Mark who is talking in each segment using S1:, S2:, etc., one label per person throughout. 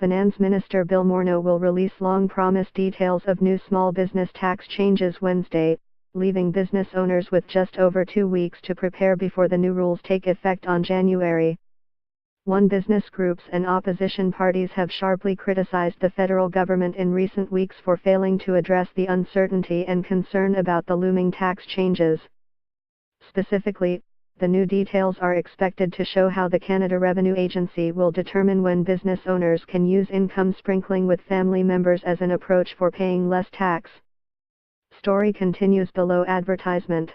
S1: Finance Minister Bill Morneau will release long-promised details of new small business tax changes Wednesday, leaving business owners with just over 2 weeks to prepare before the new rules take effect on January. Business groups and opposition parties have sharply criticized the federal government in recent weeks for failing to address the uncertainty and concern about the looming tax changes. Specifically, the new details are expected to show how the Canada Revenue Agency will determine when business owners can use income sprinkling with family members as an approach for paying less tax. Story continues below advertisement.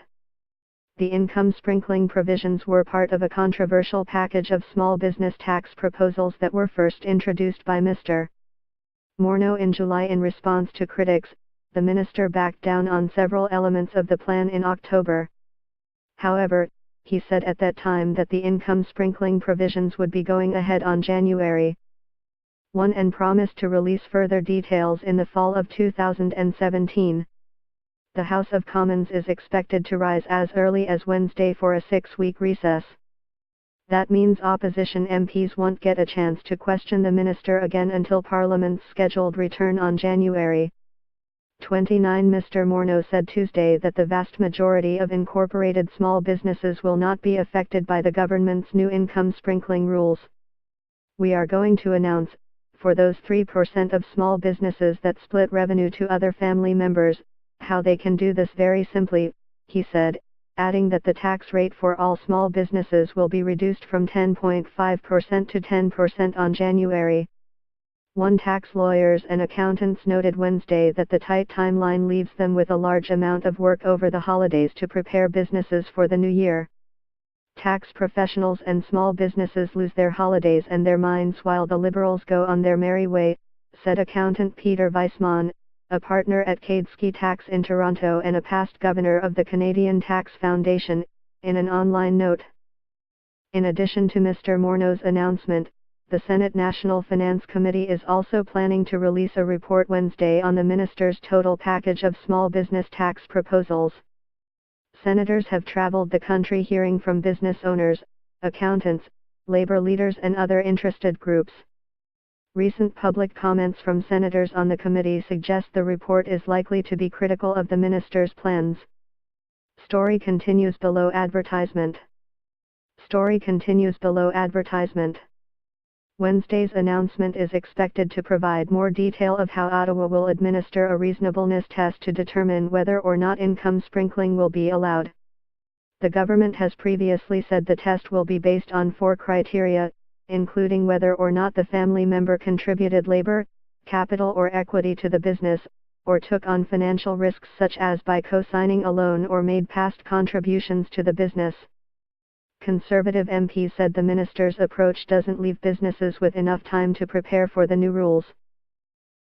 S1: The income sprinkling provisions were part of a controversial package of small business tax proposals that were first introduced by Mr. Morneau in July. In response to critics, the minister backed down on several elements of the plan in October. However, he said at that time that the income sprinkling provisions would be going ahead on January 1 and promised to release further details in the fall of 2017. The House of Commons is expected to rise as early as Wednesday for a 6-week recess. That means opposition MPs won't get a chance to question the minister again until Parliament's scheduled return on January 29. Mr. Morneau said Tuesday that the vast majority of incorporated small businesses will not be affected by the government's new income sprinkling rules. We are going to announce, for those 3% of small businesses that split revenue to other family members, how they can do this very simply, he said, adding that the tax rate for all small businesses will be reduced from 10.5% to 10% on January 1. Tax lawyers and accountants noted Wednesday that the tight timeline leaves them with a large amount of work over the holidays to prepare businesses for the new year. Tax professionals and small businesses lose their holidays and their minds while the Liberals go on their merry way, said accountant Peter Weissman, a partner at Kadesky Tax in Toronto and a past governor of the Canadian Tax Foundation, in an online note. In addition to Mr. Morneau's announcement, the Senate National Finance Committee is also planning to release a report Wednesday on the minister's total package of small business tax proposals. Senators have traveled the country hearing from business owners, accountants, labor leaders and other interested groups. Recent public comments from senators on the committee suggest the report is likely to be critical of the minister's plans. Story continues below advertisement. Story continues below advertisement. Wednesday's announcement is expected to provide more detail of how Ottawa will administer a reasonableness test to determine whether or not income sprinkling will be allowed. The government has previously said the test will be based on 4 criteria, including whether or not the family member contributed labor, capital or equity to the business, or took on financial risks such as by co-signing a loan or made past contributions to the business. Conservative MPs said the minister's approach doesn't leave businesses with enough time to prepare for the new rules.